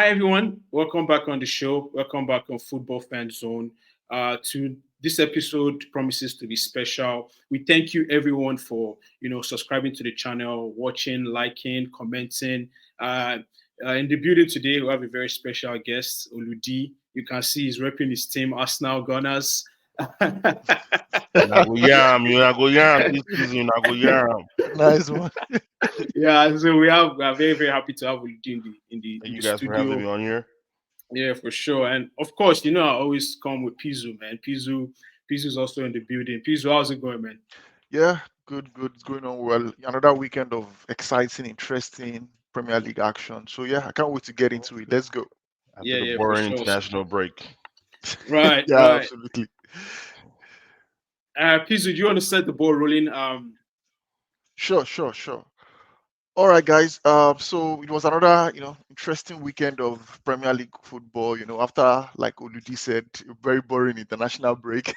Hi everyone, welcome back on the show. Welcome back on Football Fan Zone. To this episode promises to be special. We thank you everyone for subscribing to the channel, watching, liking, commenting. In the building today, we have a very special guest, Olu Dee. You can see he's repping his team, Arsenal Gunners. You go yam this season. You go yam. Nice one. Yeah, so we are very very happy to have Olu Dee in Thank the you guys for having studio. me on here. Yeah, for sure. And of course, I always come with Pizu, man. Pizu's also in the building. Pizu, how's it going, man? Yeah, good. It's going on well. Another weekend of exciting, interesting Premier League action. So yeah, I can't wait to get into it. Let's go. After Yeah, the yeah, for boring sure. international break. Right, Yeah, right. absolutely. Pizu, do you want to set the ball rolling? Sure. All right, guys. So it was another, interesting weekend of Premier League football. After, like Olu Dee said, a very boring international break.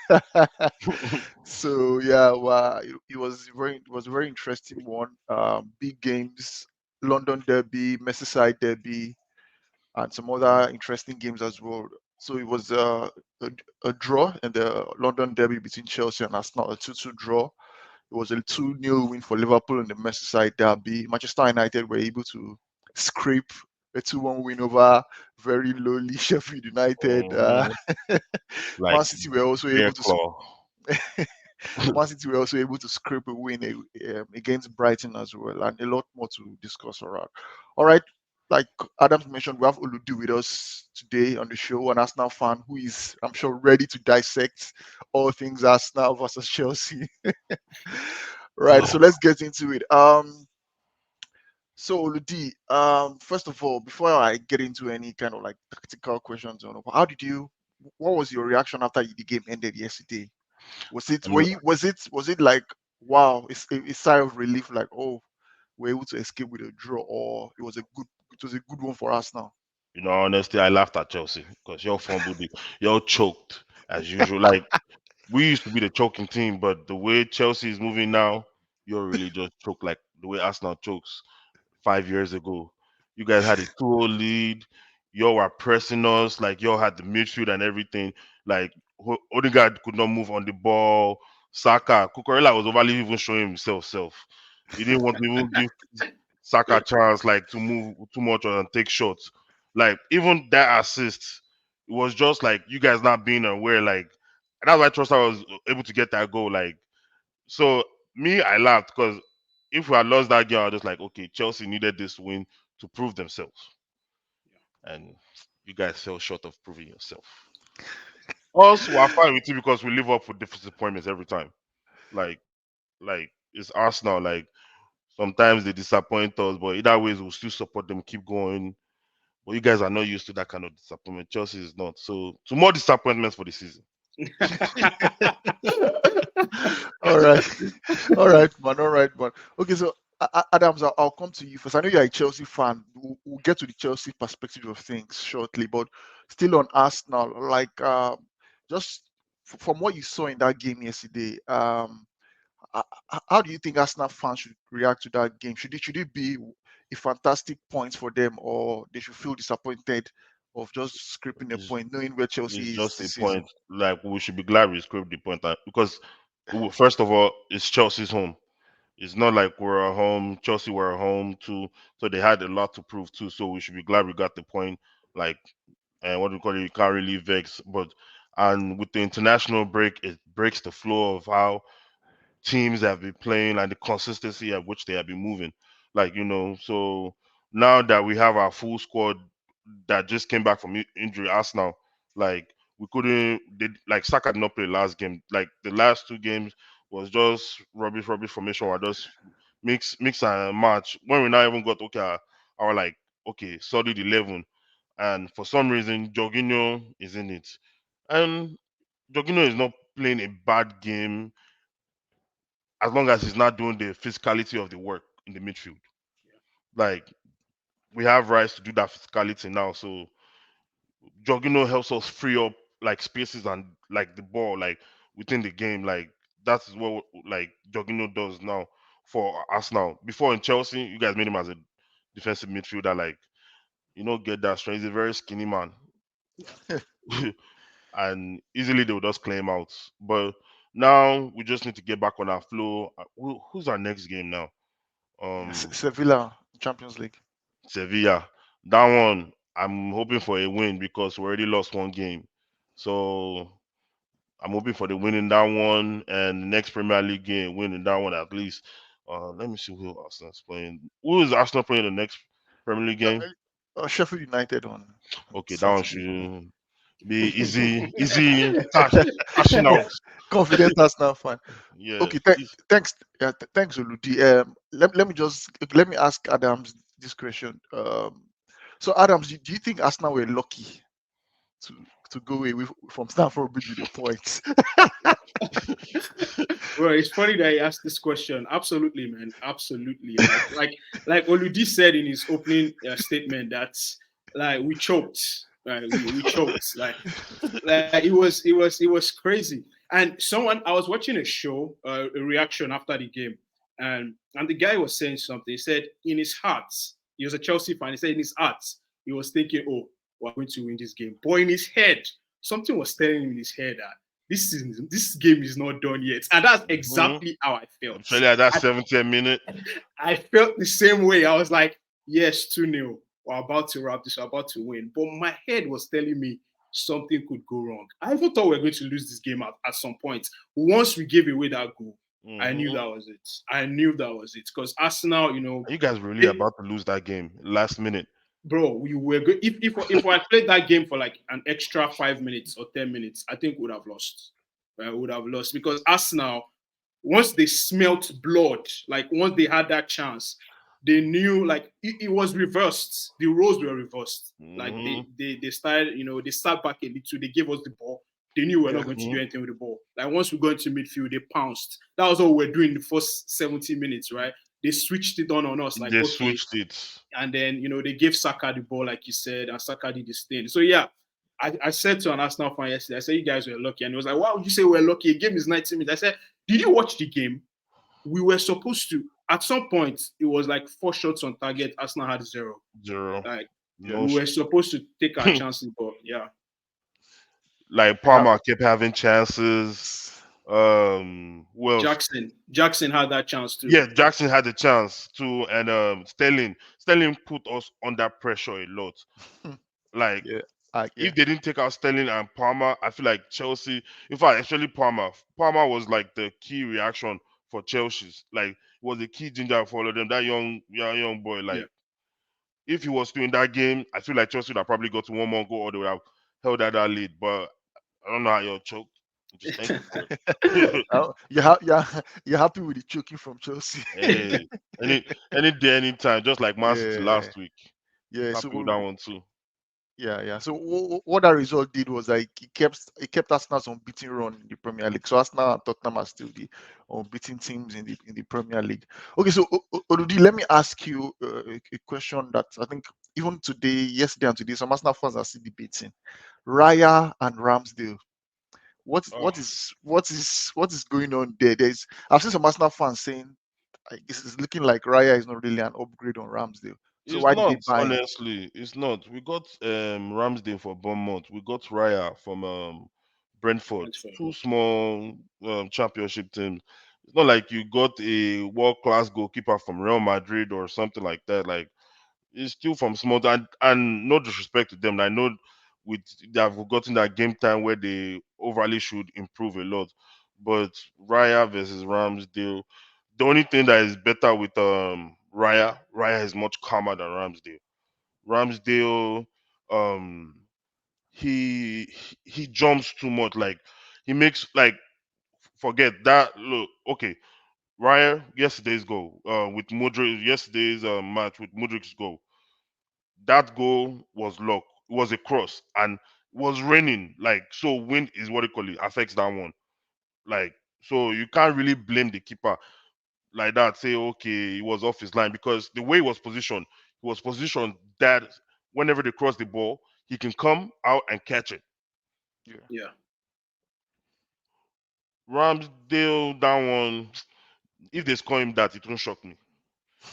So yeah, well, it was a very interesting one. Big games, London Derby, Merseyside Derby, and some other interesting games as well. So it was a draw in the London Derby between Chelsea and Arsenal, a 2-2 draw. It was a 2-0 win for Liverpool in the Merseyside Derby. Manchester United were able to scrape a 2-1 win over very lowly Sheffield United. Mhm. Like Man City were also bear able to claw. Man City were also able to scrape a win against Brighton as well, and a lot more to discuss around. All right, like Adams mentioned, we have Olu Dee with us today on the show, an Arsenal fan who is, I'm sure, ready to dissect all things Arsenal versus Chelsea. Right, so let's get into it. So Olu Dee, first of all, before I get into any kind of like tactical questions on what was your reaction after the game ended yesterday? Was it were And you was it like wow, it's a sigh of relief, like oh, we're able to escape with a draw, or it was a good one for us now. honestly, I laughed at Chelsea because y'all fumbled it. Y'all choked as usual. Like we used to be the choking team, but the way Chelsea is moving now, you're really just choke like the way Arsenal chokes 5 years ago. You guys had a 2-0 lead. Y'all were pressing us. Like y'all had the midfield and everything. Like Odegaard could not move on the ball. Saka, Cucurella was overly even showing himself. He didn't want to even give Saka chance like to move too much and take shots. Like even that assist, it was just like you guys not being aware. Like that's why Trossard was able to get that goal. Like so, me, I laughed because if we had lost that game, I was just like, okay, Chelsea needed this win to prove themselves, and you guys fell short of proving yourself. Us, we're fine with it because we live up with disappointments every time. Like, like it's Arsenal. Like sometimes they disappoint us, but either ways we'll still support them, keep going. But you guys are not used to that kind of disappointment. Chelsea is not. So, to more disappointments for the season. All right, all right, man. Okay, so Adams, I'll come to you first. I know you're a Chelsea fan. We'll get to the Chelsea perspective of things shortly, but still on Arsenal, like just from what you saw in that game yesterday, how do you think Arsenal fans should react to that game? Should it be a fantastic point for them, or they should feel disappointed of just scraping a It's, point, knowing where it's Chelsea is just a this point. season? Like we should be glad we scraped the point because first of all, it's Chelsea's home. It's not like we're at home. Chelsea were at home too, so they had a lot to prove too. So we should be glad we got the point. Like, and what do we call it? You can't really vex. But and with the international break, it breaks the flow of how teams have been playing and the consistency at which they have been moving. Like so now that we have our full squad that just came back from injury, Arsenal, like we couldn't. Like Saka did not play last game. Like the last two games was just rubbish formation. Or just mix and match. When we now even got our like okay solid 11, and for some reason Jorginho is in it, and Jorginho is not playing a bad game as long as he's not doing the physicality of the work in the midfield. Like we have rights to do that physicality now, so Jorginho helps us free up like spaces and like the ball like within the game. Like that's what like Jorginho does now for us now. Before in Chelsea, you guys made him as a defensive midfielder. Like You know, get that strength. He's a very skinny man, and easily they will just claim out. But now we just need to get back on our flow. Who's our next game now? Um, Sevilla Champions League. Sevilla. That one, I'm hoping for a win because we already lost one game. So I'm hoping for the win in that one and the next Premier League game, win in that one at least. Let me see who Arsenal's playing. Who is Arsenal playing the next Premier League game? Sheffield United on Okay, that one Saturday. should be easy cashing out. Confident Arsenal fan. Yeah, Okay, thanks. Thanks, Olu Dee. Let me ask Adams this question. So Adams, do you think Arsenal were lucky to to go away from Stamford Bridge with the points? Well, it's funny that he asked this question. Absolutely, man. Absolutely. Like Olu Dee said in his opening statement that like we choked. Right, we choked. Like it was crazy. And someone I was watching a show, a reaction after the game, and the guy was saying something. He said in his heart, he was a Chelsea fan. He said in his heart, he was thinking, "Oh, we're going to win this game." But in his head, something was telling him in his head that this game is not done yet, and that's hmm exactly how I felt. especially at that I, 70th minute. I felt the same way. I was like, yes, 2-0. We're about to wrap this, we're about to win. But my head was telling me something could go wrong. I even thought we were going to lose this game at some point. Once we gave away that goal, I knew hmm that was it. I knew that was it. Because Arsenal, You guys really they, about to lose that game last minute. bro, we were good. If I played that game for like an extra 5 minutes or 10 minutes, I think we would have lost. I would have lost because Arsenal, once they smelt blood, like once they had that chance, they knew like it was reversed. The roles were reversed. Like hmm they started, they sat back a little. They gave us the ball. They knew we are Yeah, not going to hmm do anything with the ball. Like once we got into midfield, they pounced. That was all we are doing in the first 70 minutes, right? They switched it on us. Like They okay, switched it. and then they gave Saka the ball, like you said, and Saka did this thing. So yeah, I said to an Arsenal fan yesterday, I said you guys were lucky, and he was like, "Why would you say we're lucky? A game is 90 minutes." I said, "Did you watch the game? We were supposed to. At some point, it was like 4 shots on target. Arsenal had zero. Zero. Like No. we were supposed to take our chances, but yeah, Like yeah. Palmer kept having chances. Who else? Jackson had that chance too. Yeah, Jackson had the chance too, and Sterling put us under pressure a lot. Like Yeah, yeah, if they didn't take out Sterling and Palmer, I feel like Chelsea. In fact, actually Palmer was like the key reaction for Chelsea's. Like was the key ginger for all of them. That young boy. Yeah. Like if he was still in that game, I feel like Chelsea would have probably got to one more goal or they would have held that lead. But I don't know how you're choked. Just thankful for it. you're happy with the choking from Chelsea. Hey, any day, anytime, just like Man City Yeah, last week. yeah. Happy with that one too. Yeah. So what that result did was like it kept Arsenal's unbeaten run in the Premier League. So Arsenal and Tottenham are still the unbeaten teams in the Premier League. Okay, so Oludi, let me ask you a question that I think even today, yesterday and today, some Arsenal fans are still debating: Raya and Ramsdale. What Oh, what is what is what is going on there? I've seen some Arsenal fans saying like, it's looking like Raya is not really an upgrade on Ramsdale. So it's why did they not, buy him? honestly. It's not. We got Ramsdale for Bournemouth. We got Raya from Brentford. That's fair. Two small championship teams. It's not like you got a world class goalkeeper from Real Madrid or something like that. Like it's still from small and no disrespect to them. I know with they have gotten that game time where they overly should improve a lot. But Raya versus Ramsdale, the only thing that is better with Raya is much calmer than Ramsdale. Ramsdale, um, he jumps too much. Like he makes like forget that. Look, okay, Raya yesterday's goal, with Modric yesterday's match with Modric's goal. That goal was luck. It was a cross and it was raining. Like so, wind is what they call it affects that one. Like so, you can't really blame the keeper like that. Say okay, he was off his line because the way he was positioned that whenever they cross the ball, he can come out and catch it. Yeah. Yeah. Ramsdale, that one, if they score him that, it won't shock me.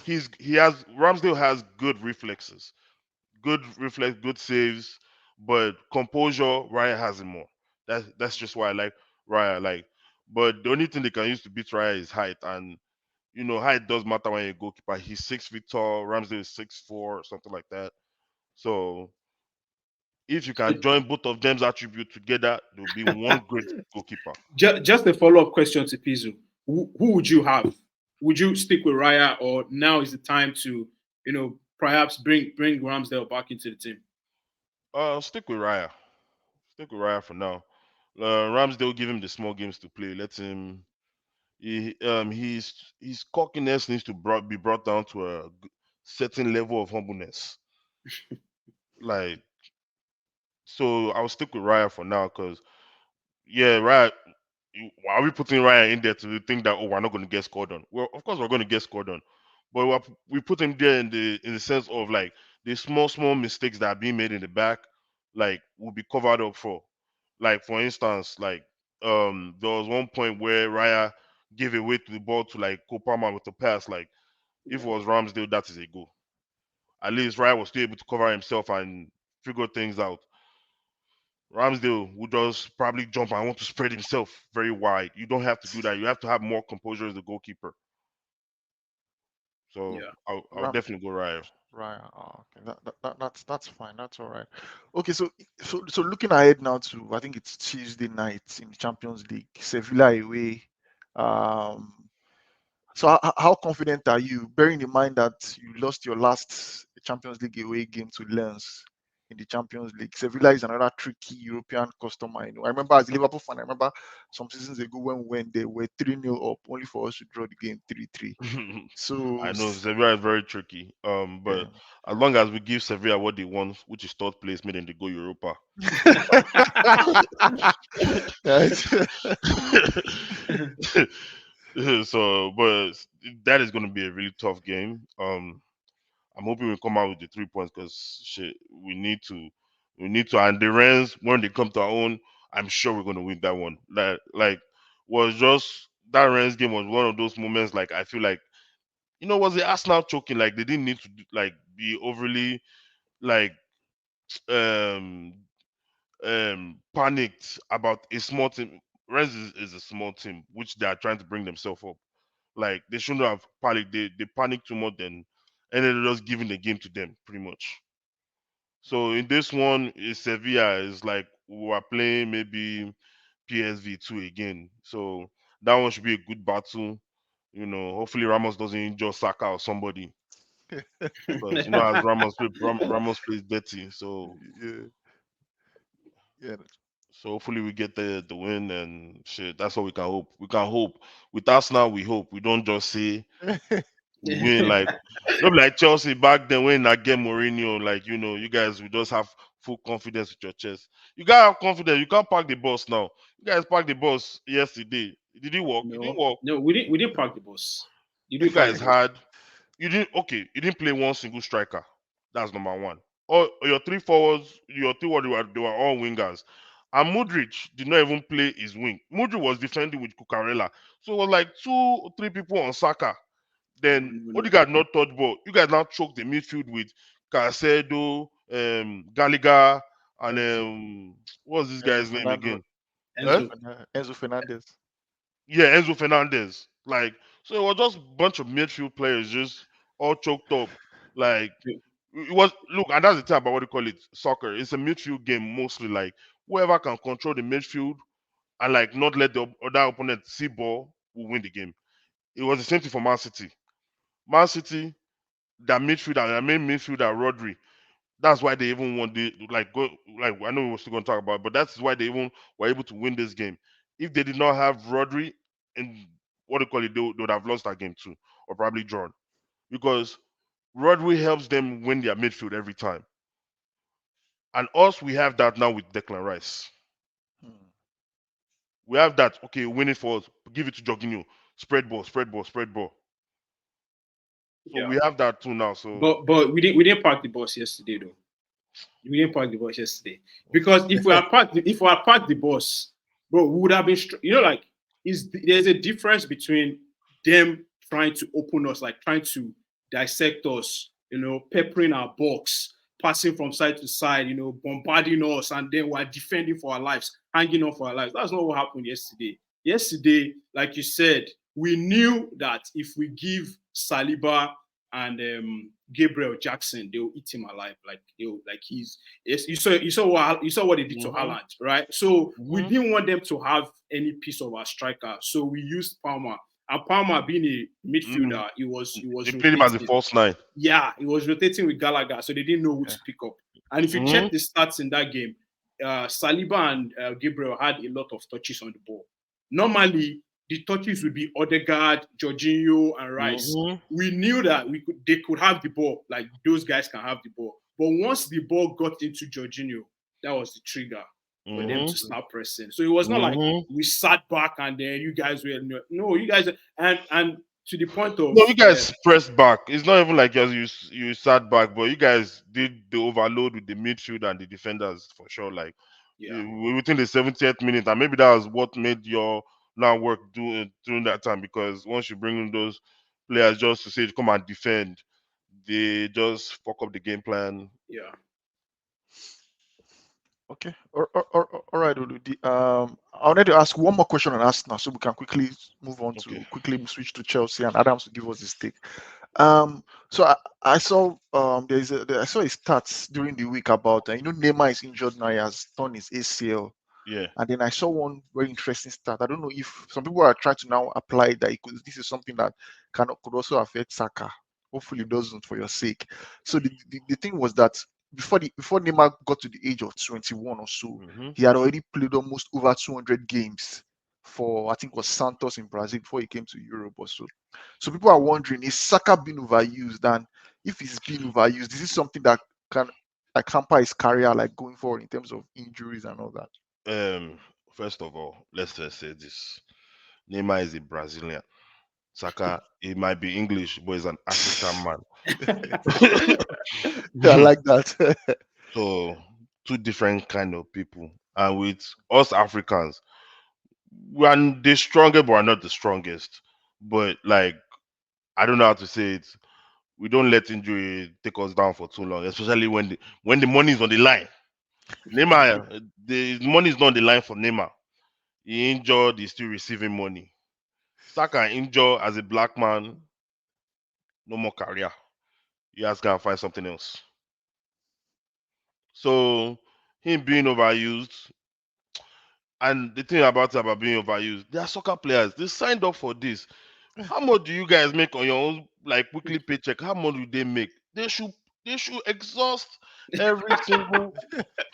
He has Ramsdale has good reflexes, good reflex, good saves, but composure, Raya has it more. That's just why I like Raya. Like, but the only thing they can use to beat Raya is height, and height does matter when you're a goalkeeper. He's 6 feet tall. Ramsdale is 6'4", something like that. So if you So can join both of them's attributes together, there'll be one great goalkeeper. just a follow up question to Pizu. Who would you have? Would you stick with Raya, or now is the time to, perhaps bring Ramsdale back into the team? Stick with Raya. Stick with Raya for now. Ramsdale give him the small games to play. Let him. His cockiness needs to be brought down to a certain level of humbleness. Like, so I'll stick with Raya for now because yeah, Raya. Why are we putting Raya in there to think that, oh, we're not going to get scored on? Well, of course we're going to get scored on, but we put him there in the sense of like the small mistakes that are being made in the back, like will be covered up for. Like for instance, like there was one point where Raya gave away to the ball to like Kopama with the pass. Like if it Yeah. was Ramsdale, that is a goal. At least Raya was still able to cover himself and figure things out. Ramsdale would just probably jump and want to spread himself very wide. You don't have to do that. You have to have more composure as a goalkeeper. So Yeah. I'll Ram, definitely go Raya. right. Oh, okay. That's fine. That's all right. Okay, so looking ahead now to, I think it's Tuesday night in the Champions League, Sevilla away. Um, so how confident are you, bearing in mind that you lost your last Champions League away game to Lens in the Champions League? Sevilla is another tricky European customer. I remember as a Liverpool fan, I remember some seasons ago when we went there, we were 3-0 up, only for us to draw the game 3-3. So, I know Sevilla is very tricky. yeah. But as long as we give Sevilla what they want, which is third place, made them to go Europa. Right. So, but that is going to be a really tough game. I'm hoping we come out with the 3 points because shit, we need to. And the Rens, when they come to our own, I'm sure we're going to win that one. Like was just that Rens game was one of those moments. Like I feel like was the Arsenal choking? Like they didn't need to like be overly like um panicked about a small team. Rens is a small team which they are trying to bring themselves up. Like they shouldn't have panicked. They panicked too much then, and then they're just giving the game to them pretty much. So in this one, Sevilla is like we are playing maybe PSV 2 again. So that one should be a good battle. Hopefully Ramos doesn't injure Saka or somebody because as Ramos plays dirty. So Yeah, yeah. hopefully we get the win and shit. That's all we can hope. We can hope. With us now, we hope. We don't just say we win like not like Chelsea back then when I get Mourinho. Like you guys, we just have full confidence with your chest. You gotta have confidence. You can't park the bus now. You guys parked the bus yesterday. Did it work? It didn't No, work. no, we didn't park the bus. You You didn't park guys the bus. had you didn't okay. You didn't play one single striker. That's number one. Or your three forwards, your three what they were all wingers. And Mudrich did not even play his wing. Mudrich was defending with Cucurella. So it was like 2 or 3 people on Saka. I Then don't even know. Odegaard not touch ball. You guys now choke the midfield with Caicedo, Gallagher, and Enzo, what's this Enzo guy's name Fernando, again? Eh? Enzo. Enzo Fernandez. Yeah, Enzo Fernandez. Like, so it was just a bunch of midfield players just all choked up. Like, it was look, and that's the thing about what you call it soccer. It's a midfield game mostly. Like, whoever can control the midfield and like not let the other opponent see ball will win the game. It was the same thing for Man City. Man City, their midfielder, their main midfielder, Rodri. That's why they even won the like go like I know we were still gonna talk about, it, but that's why they even were able to win this game. If they did not have Rodri and what do you call it, they would have lost that game too, or probably drawn. Because Rodri helps them win their midfield every time. And us, we have that now with Declan Rice. Hmm. We have that, okay, win it for us, give it to Jorginho. Spread ball, spread ball, spread ball. So Yeah, we have that too now. So but we didn't park the bus yesterday though. We didn't park the bus yesterday because if we had parked the bus, bro, we would have been. Like there's a difference between them trying to open us, like trying to dissect us, peppering our box, passing from side to side, bombarding us, and then we're defending for our lives, hanging on for our lives. That's not what happened yesterday. Yesterday, like you said, we knew that if we give Saliba and Gabriel Jackson, they'll eat him alive. Like he's yes, you saw what they did to Mm-hmm. Haaland, right? So we Mm-hmm. didn't want them to have any piece of our striker. So we used Palmer. And Palmer being a Mm. midfielder, he was They played him as a rotating. false nine. Yeah, he was rotating with Gallagher, so they didn't know who Yeah. to pick up. And if you Mm-hmm. check the stats in that game, Saliba and Gabriel had a lot of touches on the ball. Normally, the touches would be Odegaard, Jorginho, and Rice. Mm-hmm. We knew that they could have the ball, like those guys can have the ball. But once the ball got into Jorginho, that was the trigger for them Mm-hmm. to start pressing. So it was not like Mm-hmm. we sat back and then you guys were no, you guys and to the point of No, you guys pressed back. It's not even like you sat back, but you guys did the overload with the midfield and the defenders for sure. Like yeah. within the 70th minute, and maybe that was what made your now work during that time, because once you bring in those players just to say come and defend, they just fuck up the game plan. Yeah. Okay. All right, Olu Dee. I wanted to ask one more question on Arsenal, so we can quickly move on Okay. to quickly switch to Chelsea and Adams to give us his take. So I saw I saw his stats during the week about Neymar is injured now. He has torn his ACL, Yeah. and then I saw one very interesting stat. I don't know if some people are trying to now apply that this is something that could also affect Saka. Hopefully, it doesn't for your sake. So the thing was that before Neymar got to the age of 21 or so, Mm-hmm. he had already played almost over 200 games for I think it was Santos in Brazil before he came to Europe or so. So people are wondering, is Saka being overused? And if he's being overused, is this something that can like hamper his career like going forward in terms of injuries and all that? Um. First of all, let's just say this: Neymar is a Brazilian. Saka, he might be English, but he's an African man. Yeah, I like that. So two different kind of people. And with us Africans, we are the strongest, but we're not the strongest. But like I don't know how to say it. We don't let injury take us down for too long, especially when the money is on the line. Neymar, the money is not on the line for Neymar. He injured, he's still receiving money. Saka injured as a black man, no more career. He has to find something else. So him being overused, and the thing about being overused, they are soccer players. They signed up for this. How much do you guys make on your own like weekly paycheck? How much do they make? They should exhaust every single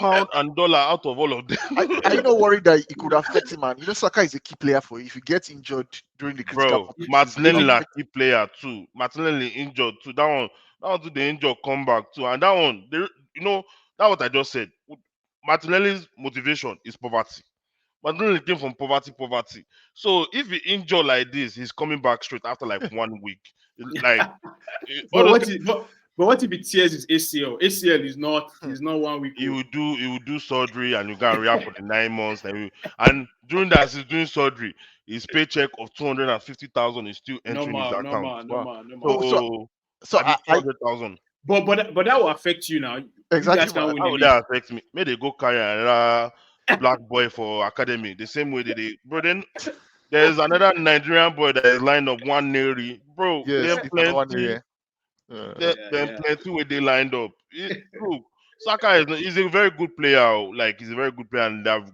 pound and dollar out of all of them. Are you not worried that it could affect him? And Saka is a key player for you. If he gets injured during the critical Bro, opportunities, it Martinelli can na affect. key player too. Martinelli injured too. That one too, the injured come back too. And that one, that's what I just said. Martinelli's motivation is poverty. Martinelli came from poverty. So if he injured like this, he's coming back straight after like 1 week. Like all but those what guys, if but what if it tears his ACL? ACL is not 1 week old. he will do surgery and you can rehab for the 9 months. And during that he's doing surgery, his paycheck of 250,000 is still entering his Normal, account. normal, Wow. normal, normal. Oh, so So so at the I 200,000. But that will affect you now. You exactly guys my can't win How the would league. that affect me? May they go carry another black boy for academy the same way they bro. Then there's another Nigerian boy that is lined up one Neri. Bro, yes, them it's another one plenty, area. Uh, Yeah, them yeah. plenty where they lined up. Look, Saka is a very good player. Oh. Like he's a very good player, and they've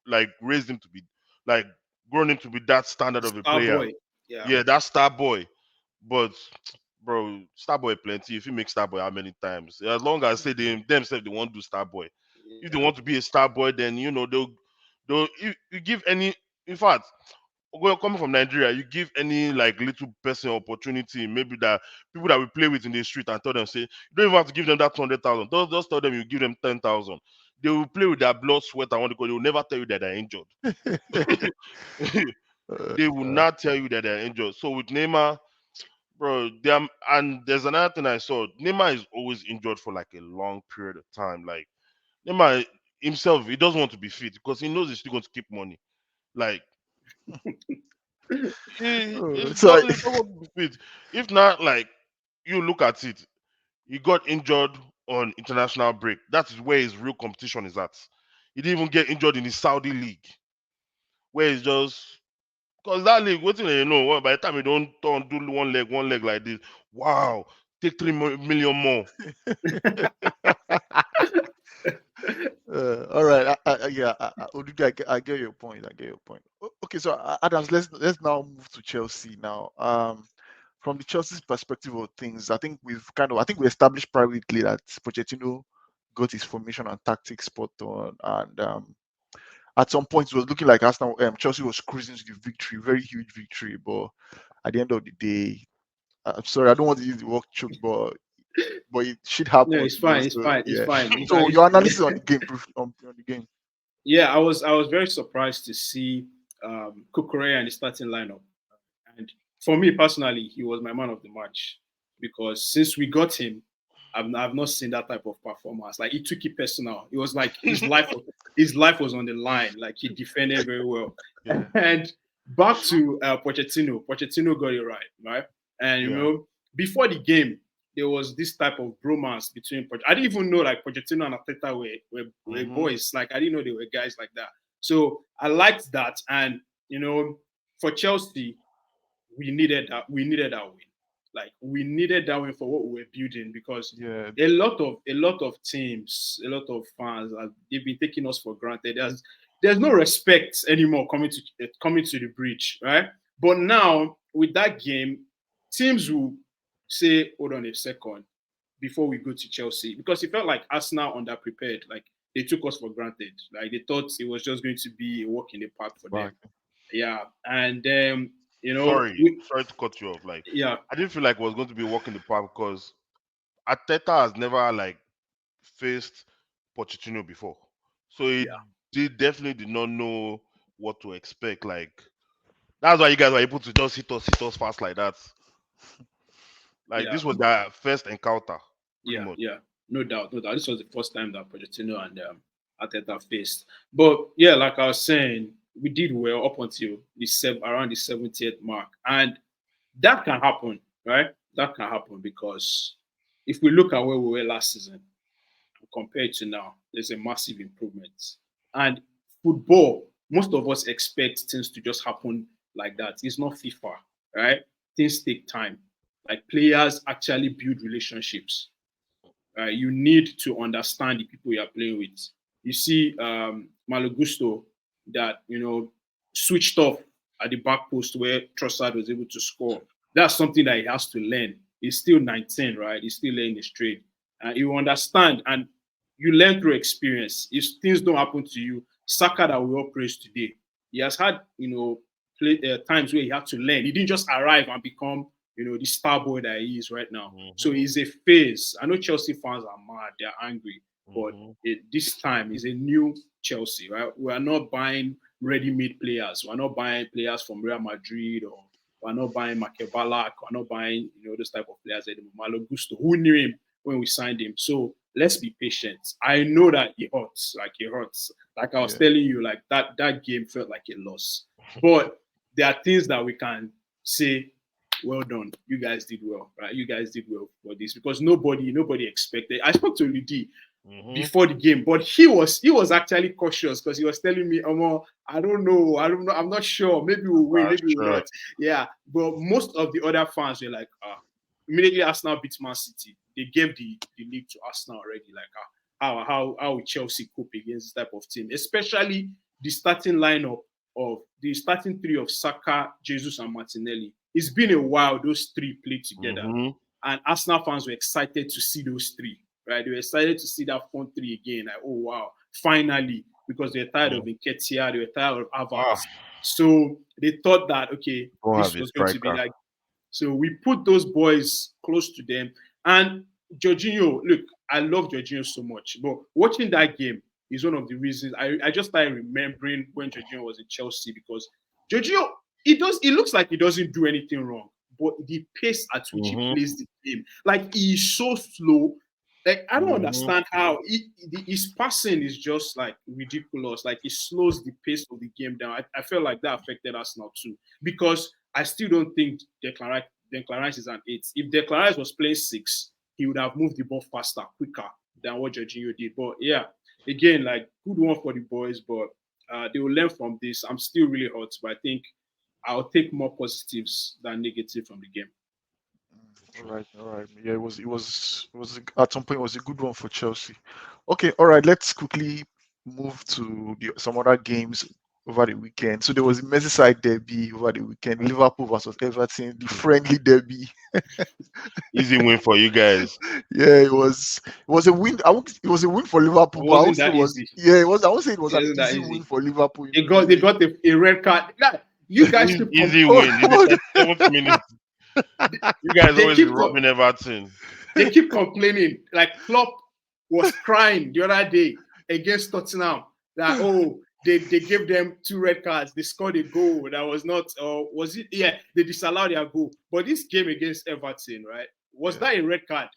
like raised him to be like grown him to be that standard of a Star player. boy. Yeah. Yeah, that star boy. But bro, Starboy plenty. If you make Starboy how many times? As long as say they themselves they want to do Starboy. If they Yeah. want to be a Starboy, then they'll you give any in fact coming from Nigeria, you give any like little person opportunity, maybe that people that we play with in the street and tell them say you don't even have to give them that 200,000. Just tell them you give them 10,000. They will play with their blood, sweat, and what they will never tell you that they're injured. uh, They will uh, not tell you that they're injured. So with Neymar, bro, and there's another thing I saw. Neymar is always injured for like a long period of time. Like Neymar himself, he doesn't want to be fit because he knows he's still going to keep money. Like he, oh, he so doesn't want to be fit. If not, like you look at it, he got injured on international break. That is where his real competition is at. He didn't even get injured in the Saudi league, where it's just because that league, what you know, by the time you don't turn do one leg like this, wow, take 3 million more. All right. Yeah, Olu Dee, I get your point. I get your point. Okay, so Adams, let's now move to Chelsea now. From the Chelsea's perspective of things, I think we established privately that Pochettino got his formation and tactics spot on, and at some point it was looking like Arsenal, Chelsea was cruising to the victory, very huge victory. But at the end of the day, I'm sorry, I don't want to use the word choke, but it shit No, happens, it's fine. It's So fine. It's yeah. fine. So your analysis on the game, on the game. Yeah, I was very surprised to see Kukurea in the starting lineup, and for me personally, he was my man of the match because since we got him, I've not seen that type of performance. Like he took it personal. It was like his life was on the line. Like he defended very well. Yeah, And back to Pochettino. Pochettino got it right? And yeah. before the game, there was this type of bromance between. I didn't even know like Pochettino and Arteta were Mhm. boys. Like I didn't know they were guys like that. So I liked that. And for Chelsea, we needed that. We needed that win. Like we needed that win for what we were building because Yeah, a lot of teams, a lot of fans, they've been taking us for granted. There's no respect anymore coming to the bridge, right? But now with that game, teams will say, "Hold on a second," before we go to Chelsea because it felt like Arsenal underprepared. Like they took us for granted. Like they thought it was just going to be a walk in the park for them. back. Yeah, and Sorry to cut you off. Like, yeah, I didn't feel like it was going to be a walk in the park because Ateta has never like faced Pochettino before, so yeah, he definitely did not know what to expect. Like, that's why you guys were able to just hit us fast like that. Like, yeah. this was their first encounter, pretty Yeah, much. yeah, no doubt, no doubt. This was the first time that Pochettino and Arteta faced. But yeah, like I was saying, we did well up until around the 70th mark, and that can happen, right? That can happen because if we look at where we were last season compared to now, there's a massive improvement. And football, most of us expect things to just happen like that. It's not FIFA, right? Things take time. Like players actually build relationships. You need to understand the people you are playing with. You see, Malo Gusto that switched off at the back post where Trossard was able to score. That's something that he has to learn. He's still 19, right? He's still learning his trade. You understand, and you learn through experience. If things don't happen to you, Saka that we all praise today, he has had times where he had to learn. He didn't just arrive and become the star boy that he is right now. So Mhm. it's a phase. I know Chelsea fans are mad, they're angry, but Mhm. this time is a new Chelsea, right? We are not buying ready-made players. We're not buying players from Real Madrid or we're not buying Makebalak. We're not buying those type of players anymore. Malo Gusto, who knew him when we signed him? So let's be patient. I know that it hurts, like it hurts. Like I was Yeah, telling you, like that game felt like a loss. But there are things that we can say, well done. You guys did well, right? You guys did well for this because nobody expected. I spoke to Olu Dee Mhm. before the game, but he was actually cautious because he was telling me, I don't know, I'm not sure. Maybe we'll win, That's maybe we'll true. not. Yeah, but most of the other fans were like, immediately Arsenal beat Man City, they gave the league to Arsenal already. Like, how will Chelsea cope against this type of team, especially the starting lineup of the starting three of Saka, Jesus, and Martinelli. It's been a while those three played together, Mhm. and Arsenal fans were excited to see those three. Right, they were excited to see that front three again. Like, oh wow, finally, because they're tired of Mhm. Nketiah, they were tired of Ah, Havertz. So they thought that okay, don't have this a was going to be striker. like. So we put those boys close to them. And Jorginho, look, I love Jorginho so much, but watching that game is one of the reasons I just started remembering when Jorginho was in Chelsea because Jorginho, it looks like he doesn't do anything wrong, but the pace at which he Mhm. plays the game, like he is so slow. Like I don't Mhm. understand how his passing is just like ridiculous. Like it slows the pace of the game down. I felt like that affected us now too because I still don't think Declan Rice is an 8. If Declan Rice was playing 6, he would have moved the ball faster, quicker. than what Jorginho did. But yeah, again, like good one for the boys, but they will learn from this. I'm still really hot, but I think I'll take more positives than negative from the game. All right, all right. Yeah, at some point it was a good one for Chelsea. Okay, all right. Let's quickly move to some other games over the weekend. So there was a Merseyside derby over the weekend. Liverpool versus Everton, the friendly derby. Easy win for you guys. Yeah, it was a win. It was a win for Liverpool, It but I would wasn't say it that was easy. yeah, it was. I would say it was It an wasn't that easy win easy. for Liverpool. You They know, got a red card. Yeah, you guys keep Easy oh, win in oh, the 37th minute. You guys they always be keep robbing Everton. they keep complaining. Like Klopp was crying the other day against Tottenham that they gave them 2 red cards. They scored a goal that was not was it? Yeah, they disallowed their goal. But this game against Everton, right? Was yeah. that a red card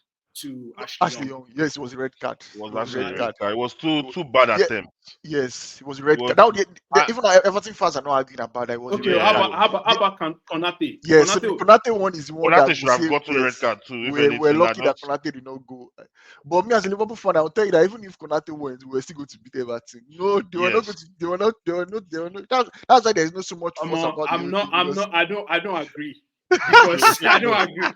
to No, Ashley Ashley Young? Young. Yes, it was a red card. It was It was a actually red a Right. red card. card. It was It two bad Yeah, attempts. yes, it was a It red was card. Now, I, even Everton fans are not arguing about that. It was a okay, red how card. about yeah. how about how The, about Konate? yeah, so the Konate, Konate one is the one that Konate we should have say gotten a red yes. card too, if We're anything. Not lucky that just Konate did not go. But me as a Liverpool fan, I'll tell you that even if Konate went, we were still going to beat Everton. No, they were not going yes. to. They were not. They were not. They were not. That's why there is not so much fuss about the I'm whole not thing I'm because not I don't agree because I don't agree.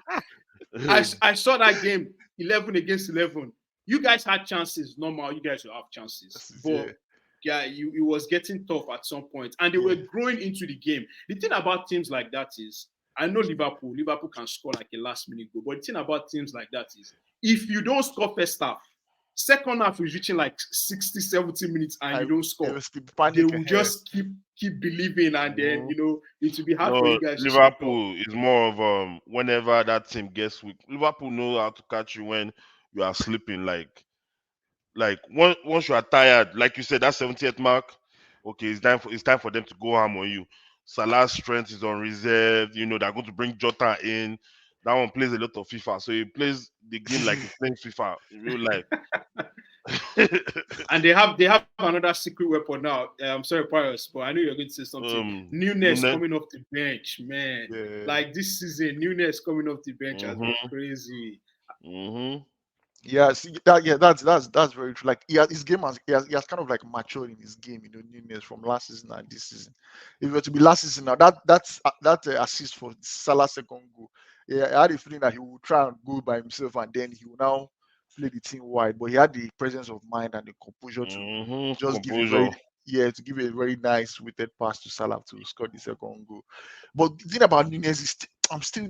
I saw that game 11 against 11. You guys had chances. Normal, you guys will have chances. yeah, But yeah, it was getting tough at some point, and they yeah. were growing into the game. The thing about teams like that is, I know Liverpool can score like a last minute goal, but the thing about teams like that is, if you don't score first half, second half is reaching like 60, 70 minutes, and I you don't it score, was the they panic will ahead. just keep believing, and then Mhm. it will be hard for you No, guys to switch off. Liverpool is more of whenever that team gets weak. Liverpool know how to catch you when you are sleeping. Like once you are tired, like you said, that 70th mark, okay, it's time for them to go ham on you. Salah's strength is on reserve. You know they're going to bring Jota in. That one plays a lot of FIFA, so he plays the game like he's playing FIFA in real life. And they have another secret weapon now. I'm sorry, Pius, but I know you're going to say something. Nunes Nunes. coming off the bench, man. Yeah. Like this season, Nunes coming off the bench has been Mhm. crazy. Mhm. Yeah, see, that's very true. Like his game he has kind of like matured in his game, Nunes from last season and this season. If it were to be last season now, that assist for Salah's second goal. Yeah, I had a feeling that he would try and go by himself and then he will now play the team wide. But he had the presence of mind and the composure to Mhm. just give a Composure. very nice weighted pass to Salah to score the second goal. But the thing about Nunes is I'm still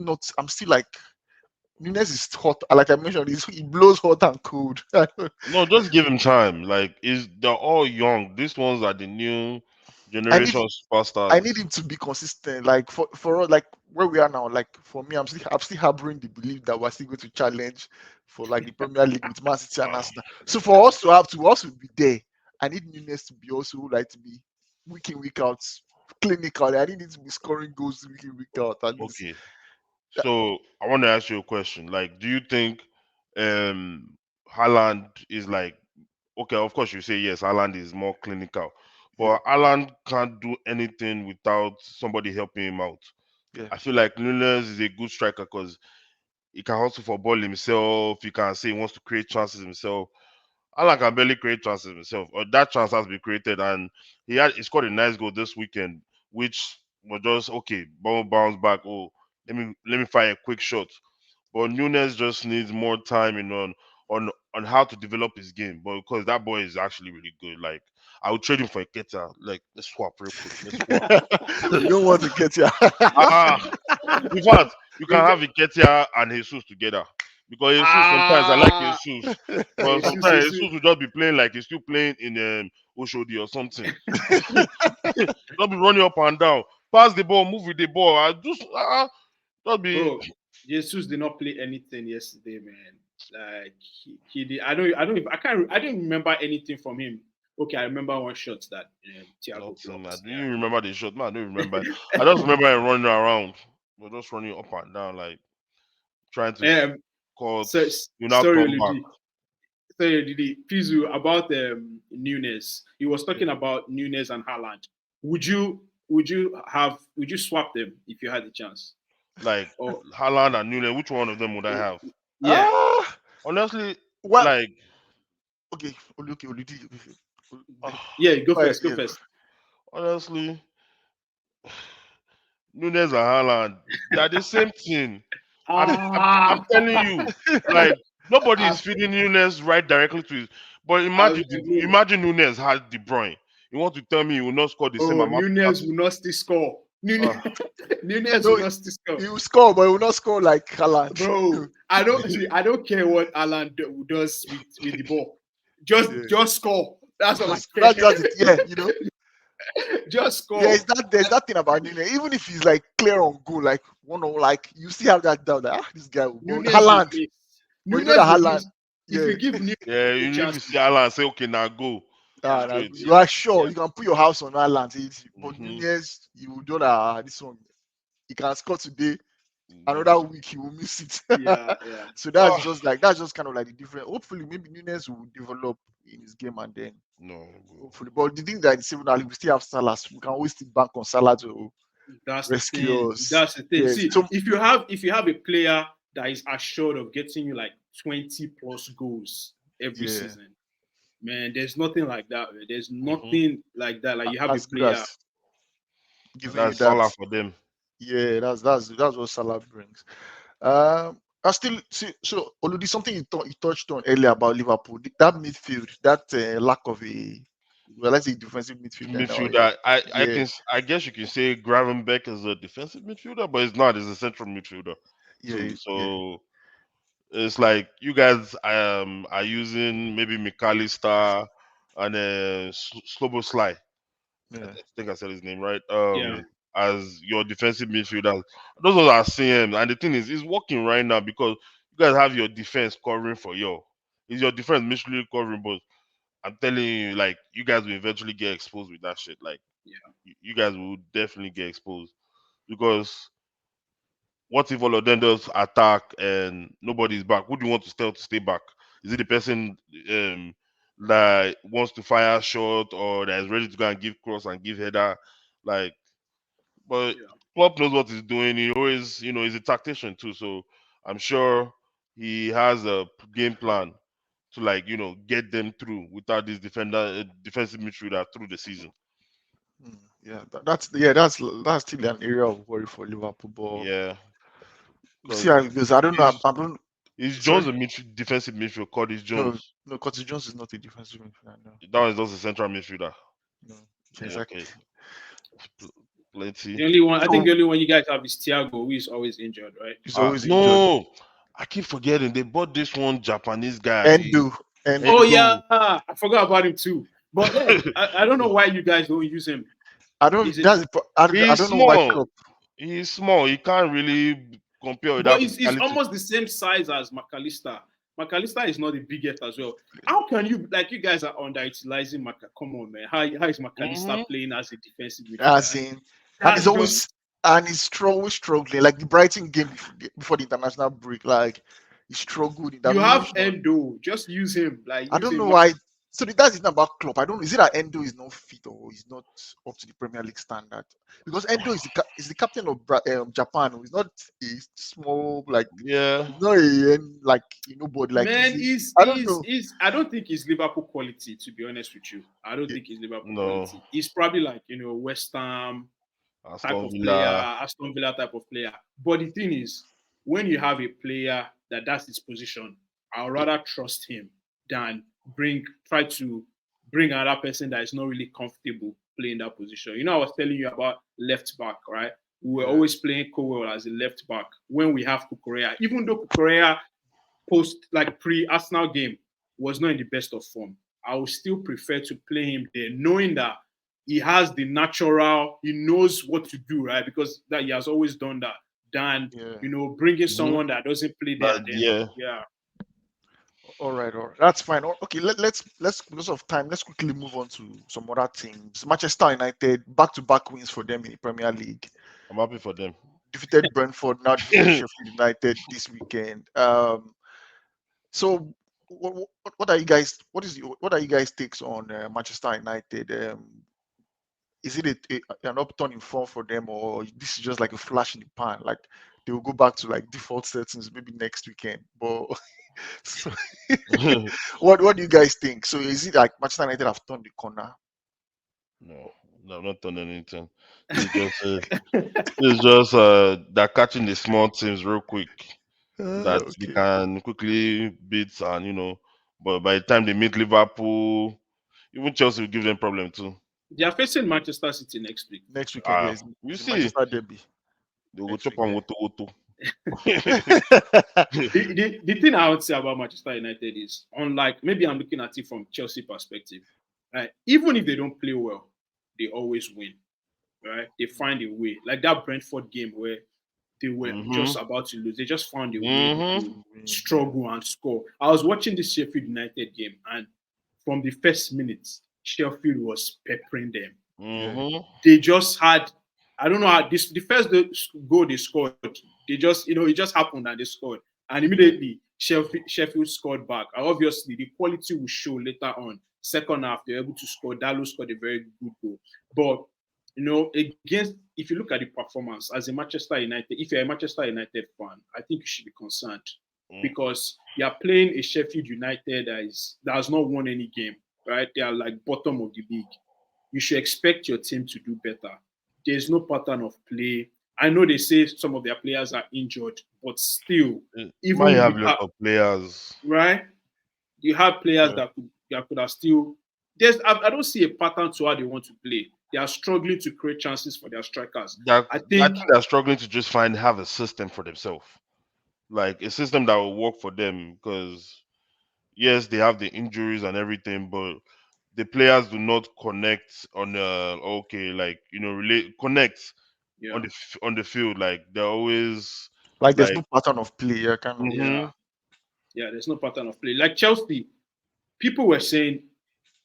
like Nunes is hot. Like I mentioned, he blows hot and cold. No, just give him time. Like, is they're all young. These ones are the new I need generation I need superstars. him to be consistent. Like for us, like where we are now, like for me, I'm still harboring the belief that we're still going to challenge for like the Premier League with Man City and Arsenal. So for us to also be there, I need Nunes to be also like to be week in, week out, clinical. I need him to be scoring goals week in, week out. At least Okay, that, so I want to ask you a question. Like, do you think um Haaland is like okay? Of course, you say yes. Haaland is more clinical, yeah, but Haaland can't do anything without somebody helping him out. yeah. I feel like Nunes is a good striker because he can hustle for ball himself. He can say he wants to create chances himself. Alan can barely create chances himself. Or that chance has been created, and he scored a nice goal this weekend, which was just okay. Ball bounce back. Oh, let me fire a quick shot. But Nunes just needs more time on how to develop his game. But because that boy is actually really good, like I would trade him for a Keita. Like let's swap real quick. Let's swap. You don't want to get here. Ah, in fact, you can You have get- Iketia and Jesus together. Because Jesus sometimes I like ah, Jesus, but Jesus, sometimes Jesus. Jesus will just be playing like he's still playing in Oshodi or something. Just be running up and down, pass the ball, move with the ball. I just be Bro, Jesus did not play anything yesterday, man. Like he did. I don't remember anything from him. Okay, I remember one shot that Thiago nothing. I blocked. don't even remember the shot. Man, I don't remember. I just remember him running around, but just running up and down, like trying to Yeah. cut. So, You now sorry, turn Olu back. Dee. Sorry, Didi. Pizu, about Nunes. He was Yeah. talking about Nunes and Haaland. Would you swap them if you had the chance? Like Oh, Haaland and Newland, which one of them would I have? yeah. Ah, Honestly, well, like Okay, Olu Dee. Yeah, go All right, first. Go yeah. first. Honestly, Nunes and Haaland, they're the same thing. I'm Ah, telling you, like nobody I, is feeding Nunes right directly to his. But I, imagine Nunes had De Bruyne. You want to tell me he will not score the same oh, amount of Nunez will chances? not still score. Nunez, Uh, Nunez No, will not still score. he will score, but he will not score like Haaland. Bro, I don't see. I don't care what Alan does with the ball. Just Yeah. just score. That's all I Just care. that's it. Yeah, Just yeah. It's score. that there's that thing about Nune. Even if he's like clear on goal, like one or like you still have that doubt that this guy will. But Nunez will Haaland, miss. but you know that Nunez will Haaland, miss. If yeah, you give Nunez yeah, a even if chance you to see Haaland, say okay, now go straight. you are sure yeah, you can put your house on Haaland. But Hmm. Nunez, you will know that this one he can score today. Another week he will miss it. yeah, yeah. So Oh, that's just kind of like the different. Hopefully, maybe Nunez will develop in his game and then no, bro. hopefully. But the thing that is even we still have Salah. So we can always stick back on Salah to That's the thing. rescue us. That's the thing. Yes. See, So if you have a player that is assured of getting you like 20 plus goals every yeah, season, man, there's nothing like that. Man. There's Hmm. nothing like that. Like you have a as good player. as And giving you that's that. Salah for them. Yeah, that's what Salah brings. I still see. So, Oludi, something you touched on earlier about Liverpool, that midfield, that lack of a, well, let's say defensive midfielder now. Midfielder, Yeah, I guess you can say Gravenbeck is a defensive midfielder, but it's not. It's a central midfielder too. yeah, So it's like you guys are using maybe McAllister and Slobo Sly. yeah. I think I said his name right. Yeah. As your defensive midfielder. Those are CM. And the thing is, it's working right now because you guys have your defense covering for you. It's your defense mutually covering, but I'm telling you, like you guys will eventually get exposed with that shit. Like Yeah. you guys will definitely get exposed because what if all of them does attack and nobody's back? Who do you want to stay back? Is it the person that wants to fire shot or that is ready to go and give cross and give header? Like, but Yeah. Klopp knows what he's doing. He always, he's a tactician too. So I'm sure he has a game plan to like, get them through without this defensive midfielder through the season. Yeah. That's still an area of worry for Liverpool. But Yeah, we'll see because how it goes. I don't know. is I don't. is Sorry. Jones a defensive midfield? Curtis No, Jones. no. Curtis Jones is not a defensive midfielder. No, That one is just a central midfielder. no. Yeah. Exactly. Okay, plenty. The only one I think So the only one you guys have is Thiago, who is always injured, right? he's always injured. No, I keep forgetting they bought this one Japanese guy. Endo, Oh Endo. Endo. yeah, I forgot about him too. But yeah, I don't know why you guys don't use him. I don't. Is it? That's. I He's don't know why small. Klopp. He's small. He can't really compare with But that it's physicality. almost the same size as McAllister. McAllister is not the biggest as well. How can you like you guys are underutilizing Come on, man. How is McAllister Hmm. playing as a defensive midfielder? As in, and That's he's just always always struggling. Like the Brighton game before the international break, like he struggled in that. you Maybe have he's not. Endo. Just use him. Like I use don't know him. why. So that's it about Klopp. I don't know. Is it that Endo is not fit or is not up to the Premier League standard? Because Endo is the captain of Japan. He's not a small like. Yeah. He's not a like nobody. Like Man, I don't know. I don't think he's Liverpool quality, to be honest with you. I don't Yeah, think he's Liverpool No. quality. He's probably like, West Ham type Aston of player, Villa. Aston Villa type of player. But the thing is, when you have a player that's his position, I'd rather trust him than try to bring another person that is not really comfortable playing that position. I was telling you about left back, right? We were yeah, always playing Cowell as a left back when we have Kukurea. Even though Kukurea post like pre-Arsenal game was not in the best of form, I would still prefer to play him there, knowing that he has the natural, he knows what to do, right? Because that he has always done that. Than yeah. bringing Hmm. someone that doesn't play there and then Yeah. yeah, All right. That's fine. Okay, let's because of time, let's quickly move on to some other teams. Manchester United, back-to-back wins for them in the Premier League. I'm happy for them. Defeated Brentford, now defeated Sheffield United this weekend. So what are you guys? What are you guys takes on Manchester United? Is it an upturn in form for them, or this is just like a flash in the pan? Like they will go back to like default settings maybe next weekend. But so, What do you guys think? So is it like Manchester United have turned the corner? No, no, I've not done anything. It's just they're catching the small teams real quick that they Okay. can quickly beat, and but by the time they meet Liverpool, even Chelsea will give them problem too. They are facing Manchester City next week. Next weekend, yes, You it's a see, Manchester derby they will next chop week. on Yeah. woto woto. The thing I would say about Manchester United is, unlike, maybe I'm looking at it from Chelsea perspective, right? Even if they don't play well, they always win, right? They find a way. Like that Brentford game where they were Mhm. just about to lose, they just found a way Mhm. to struggle and score. I was watching this Sheffield United game, and from the first minutes, Sheffield was peppering them. Yeah. Mhm. They just had, I don't know how this, the first goal they scored, they just, it just happened and they scored. And immediately Sheffield scored back. And obviously the quality will show later on. Second half, they're able to score. Dalo scored a very good goal. But against, if you look at the performance as a Manchester United, if you're a Manchester United fan, I think you should be concerned Mm. because you're playing a Sheffield United that has not won any game, right? They are like bottom of the league. You should expect your team to do better. There's no pattern of play. I know they say some of their players are injured, but still, Might even have with a lot of players. right, you have players Yeah. that could have still. I don't see a pattern to how they want to play. They are struggling to create chances for their strikers. I I think, think they're struggling to just have a system for themselves, like a system that will work for them. Because yes, they have the injuries and everything, but the players do not connect on okay, like relate connect yeah, on the field. Like they're always Like there's like, no pattern of play. Yeah, kind of. yeah, hmm yeah. There's no pattern of play. Like Chelsea, people were saying,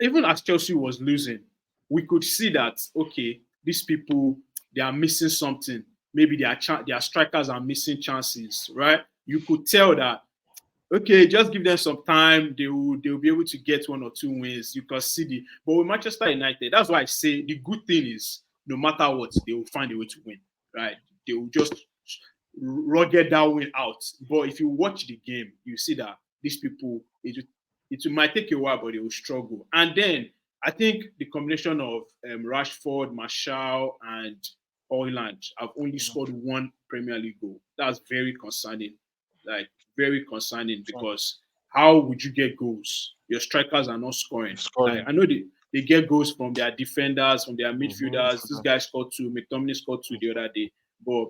even as Chelsea was losing, we could see that okay, these people they are missing something. Maybe their strikers are missing chances, right? You could tell that okay, just give them some time. They will be able to get one or two wins. You can see but with Manchester United, that's why I say the good thing is no matter what, they will find a way to win, right? They will just rugged that win out. But if you watch the game, you see that these people, it might take a while, but they will struggle. And then I think the combination of Rashford, Martial, and Hoyland have only scored one Premier League goal. That's very concerning. Like very concerning because how would you get goals? Your strikers are not scoring. Like Scoring. I know they get goals from their defenders, from their hmm midfielders. This guy scored two. McTominay scored two the other day. But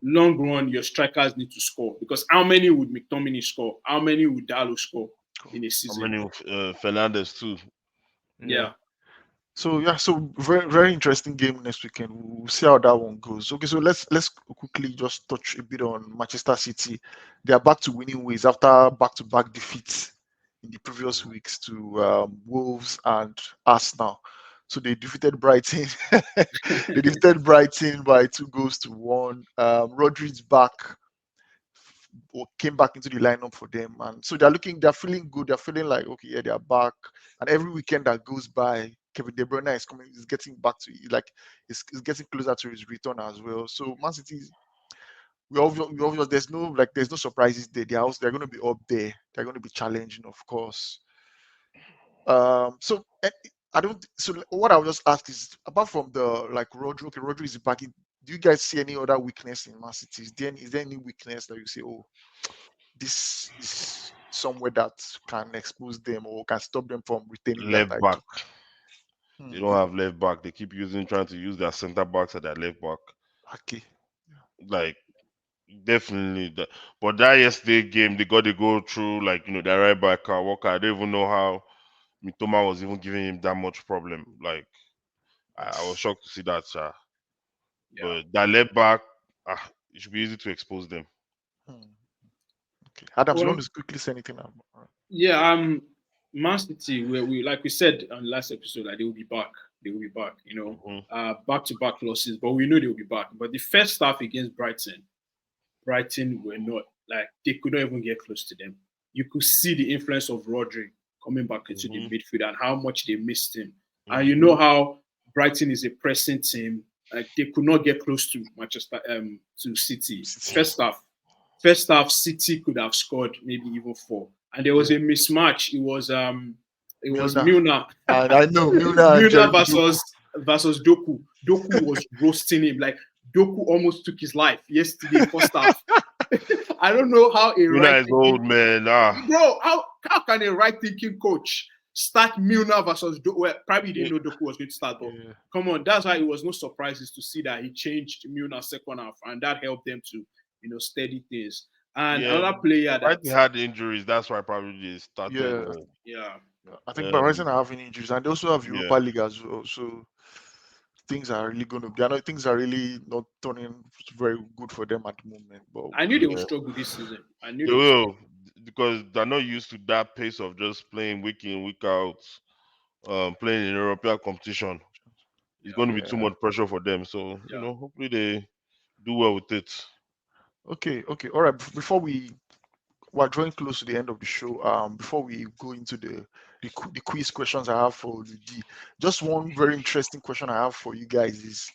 long run, your strikers need to score because how many would McTominay score? How many would Dalo score in a How season? many Fernandez too? Yeah. Yeah, So yeah, so very very interesting game next weekend. We'll see how that one goes. Okay, so let's quickly just touch a bit on Manchester City. They are back to winning ways after back-to-back defeats in the previous weeks to Wolves and Arsenal. So they defeated Brighton. They defeated Brighton by 2-1. Rodri's back or came back into the lineup for them, and so they're feeling good. They're feeling like okay, yeah, they're back. And every weekend that goes by, Kevin De Bruyne is getting back to like is getting closer to his return as well. So Man City, there's no surprises there. They're going to be up there. They're going to be challenging, of course. So I don't. So what I will just ask is, apart from the like Rodri, okay, Rodri is back. Do you guys see any other weakness in Man City? Is there any weakness that you say, oh, this is somewhere that can expose them or can stop them from retaining that Left back. title? They Hmm. don't have left back. They keep trying to use their center backs at their left back. Okay. Like definitely that. But that yesterday game, they got to go through like their right back Walker. I don't even know how Mitoma was even giving him that much problem. Like I was shocked to see that. yeah. But that left back, it should be easy to expose them. Hmm. Okay. Adams, you want Well, to quickly say anything about? yeah. Man City, where we like we said on last episode, like they will be back. They will be back. hmm Back to back losses, but we know they will be back. But the first half against Brighton were not like they could not even get close to them. You could see the influence of Rodri coming back into the hmm midfield and how much they missed him. And you know hmm how Brighton is a pressing team. Like they could not get close to Manchester to City. City. First half, City could have scored maybe even four. and there was a mismatch. It was Milner. Milner. And I know Milner and Milner Jeremy Doku. versus Doku. Doku was roasting him. Like Doku almost took his life yesterday, first half. I don't know how a Luna right is old, thinking man. bro, how can a right thinking coach start Milner versus Doku? Well, probably didn't Yeah. know Doku was going to start, but Yeah. come on, that's why it was no surprises to see that he changed Milner second half, and that helped them to steady things. And Yeah, another player right. that He had injuries. That's why probably they started. Yeah. yeah, I think Um, Horizon are having injuries, and they also have Europa yeah, League as well. So things are really going to be. I know things are really not turning very good for them at the moment. But I knew they would yeah, struggle this season. I knew they they would struggle. will because they're not used to that pace of just playing week in, week out, playing in European competition. It's Yeah, going to be too yeah. much pressure for them. So yeah. hopefully they do well with it. Okay. Okay. All right. Before we're drawing close to the end of the show. Before we go into the quiz questions I have for Olu Dee, just one very interesting question I have for you guys is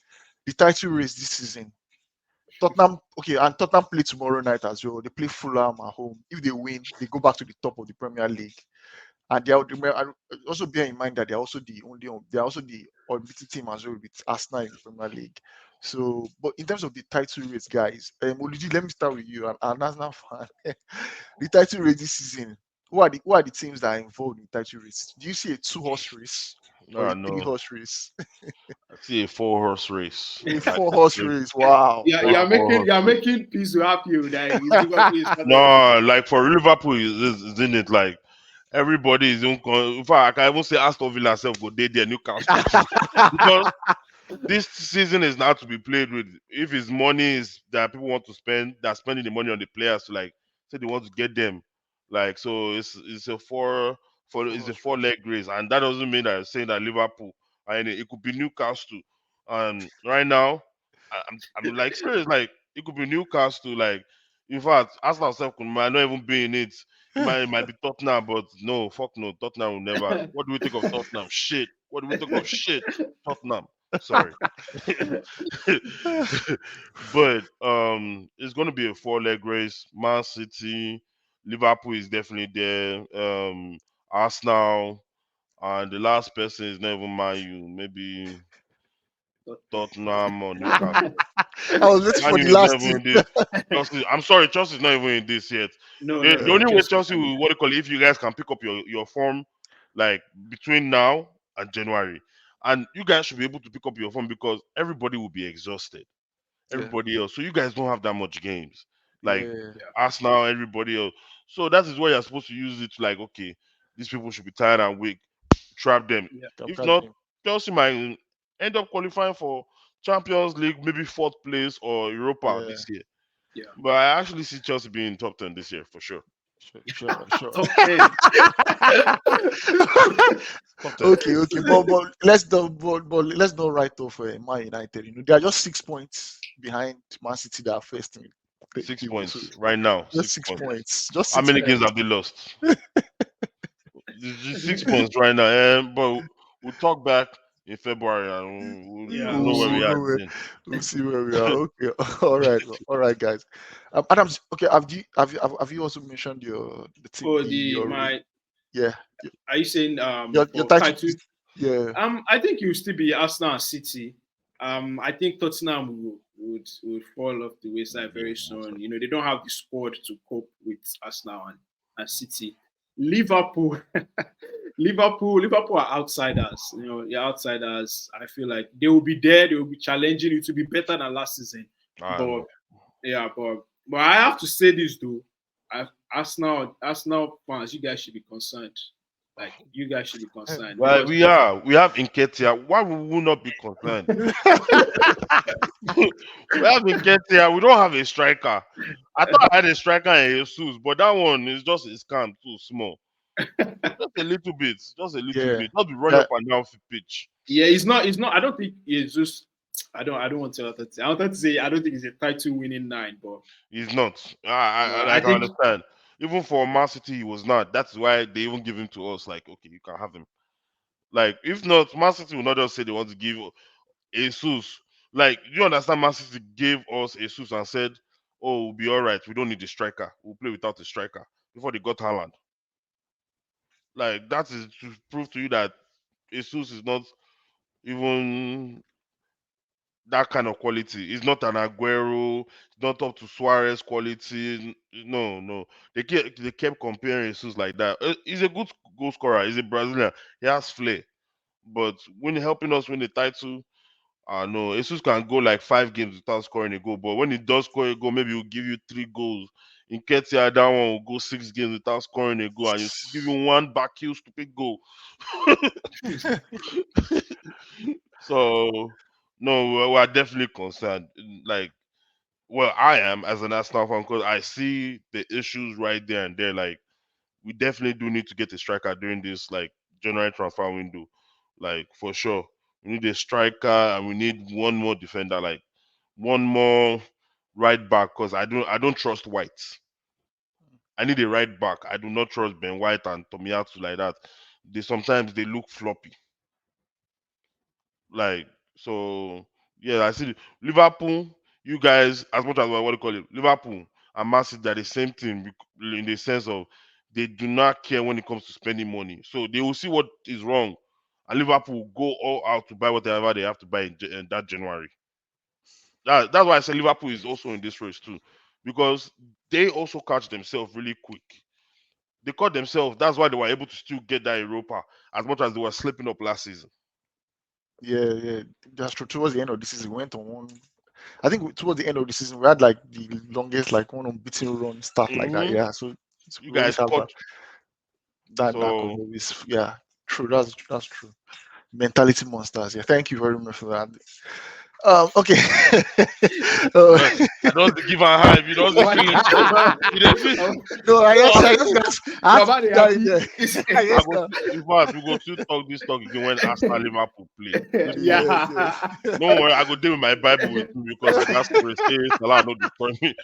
the title race this season. Tottenham, okay, and Tottenham play tomorrow night as well. They play Fulham at home. If they win, they go back to the top of the Premier League. And they are and also bear in mind that they are also the unbeaten team as well with Arsenal in the Premier League. So, but in terms of the title race, guys, Oludi, let me start with you. An Arsenal fan. The title race this season. Who are the teams that are involved in the title race? Do you see a two-horse race or a No, three-horse race? I see a 4 horse race. A Like four-horse a race. Wow, Yeah, big you're wow. 4 horse you're race. making peace to happy that is Liverpool is part of the No, like for Liverpool, is in it like everybody is in fact, I can even say Aston Villa self go dey there, Newcastle too. Because this season is now to be played with. If it's money is that people want to spend, they're spending the money on the players to like say they want to get them. Like so it's a it's a Four-horse four race. leg race, and that doesn't mean that saying that Liverpool and it could be Newcastle. And right now, I'm like serious, like it could be Newcastle, like in fact, Arsenal self might not even be in it. It might be Tottenham, but no, fuck no, Tottenham will never. What do we think of Tottenham? Shit. What do we think of shit? Tottenham. Sorry. But it's gonna be a 4 leg race. Man City, Liverpool is definitely there. Arsenal, and the last person is not even Man U. Maybe Tottenham or Newcastle. I was waiting Man for U the is not last even team. in this. Chelsea, I'm sorry, Chelsea is not even in this yet. No, The, no, the no. only Yeah. way Just Chelsea will, what do you call it, if you guys can pick up your form like between now and January, and you guys should be able to pick up your form because everybody will be exhausted. Yeah. Everybody else, so you guys don't have that much games like Yeah. yeah, Arsenal, everybody else. So that is where you're supposed to use it to like, okay, these people should be tired and weak, trap them. yeah, If Capture not, them. Chelsea might end up qualifying for Champions League, maybe fourth place or Europa Yeah. this year. yeah. But I actually see Chelsea being in top 10 this year for sure. Sure. Sure. Sure. Top 10. Top 10. Okay, okay, but let's not write off Man United. They are just 6 points behind Man City that are first in the Six table. So points right now. just Six six points. points, just How six many games points. have they lost? Just 6 points right now. But we'll talk back in February and Yeah, we'll we'll know where see. we are We'll, then. we'll see where we are. Okay, all right, guys. Adams, okay. Have you also mentioned the team Oh, the your my. yeah Are you saying your for title? title? Yeah, I think it will still be Arsenal and City. I think Tottenham would fall off the wayside very soon. They don't have the squad to cope with Arsenal and City. Liverpool, Liverpool are outsiders. They're outsiders. I feel like they will be there. They will be challenging. It will be better than last season. I But know. yeah, but I have to say this though. Arsenal fans, you guys should be concerned. Like you guys should be concerned Well, because we are. We have Nketiah. Why would we not be concerned? We have Nketiah. We don't have a striker. I thought I had a striker in Jesus, but that one is just his camp too small. Just a little bit. Just a little yeah. bit. Not be running That up and down the pitch. yeah, it's not. It's not. I don't think it's just. I don't want to. I wanted to say I don't think it's a title winning nine, but He's not. I I like I think understand. Even for Man City, he was not. That's why they even give him to us. Like, okay, you can have him. Like, if not, Man City will not just say they want to give Jesus. Like, you understand? Man City gave us Jesus and said, "Oh, we'll be all right. We don't need a striker. We'll play without a striker." Before they got Haaland. Like that is to prove to you that Jesus is not even that kind of quality. He's not an Aguero. He's not up to Suarez quality. No, no. They kept comparing Jesus like that. He's a good goal scorer. He's a Brazilian. He has flair. But when helping us win the title, no, Jesus can go like 5 games without scoring a goal. But when he does score a goal, maybe he'll give you 3 goals. In Ketia, that one will go 6 games without scoring a goal, and he'll still give you one back heel stupid goal. So no, we're definitely concerned. Like, well, I am as an Arsenal fan because I see the issues right there and there. Like, we definitely do need to get a striker during this like January transfer window. Like for sure, we need a striker and we need one more defender. Like one more right back because I don't trust White. I need a right back. I do not trust Ben White and Tomiyasu like that. They look floppy. Like so, yeah. I see Liverpool. You guys, as much as what do you call it, Liverpool and Man City are the same thing in the sense of they do not care when it comes to spending money. So they will see what is wrong, and Liverpool will go all out to buy whatever they have to buy in that January. That's why I say Liverpool is also in this race too, because they also catch themselves really quick. They caught themselves. That's why they were able to still get that Europa as much as they were slipping up last season. Yeah, that's true. Towards the end of the season, we went on one. I think towards the end of the season, we had like the longest, like one unbeaten run start like that. Hmm. Yeah, so You we always guys have caught. that could So always, yeah, true. That's true. Mentality monsters. Yeah, thank you very much for that. Okay. man, I don't give a hype. You don't Why? kill himself. You don't feel. No, I No, guess I just got. I have Baba, to they put that in happy. there. I I guess go. In fact, we go to talk this talk again when Arsenal Liverpool play. This talk. yes, Yeah. yes. Don't worry, I go deal with my Bible with me because I got to say Salah no destroy me.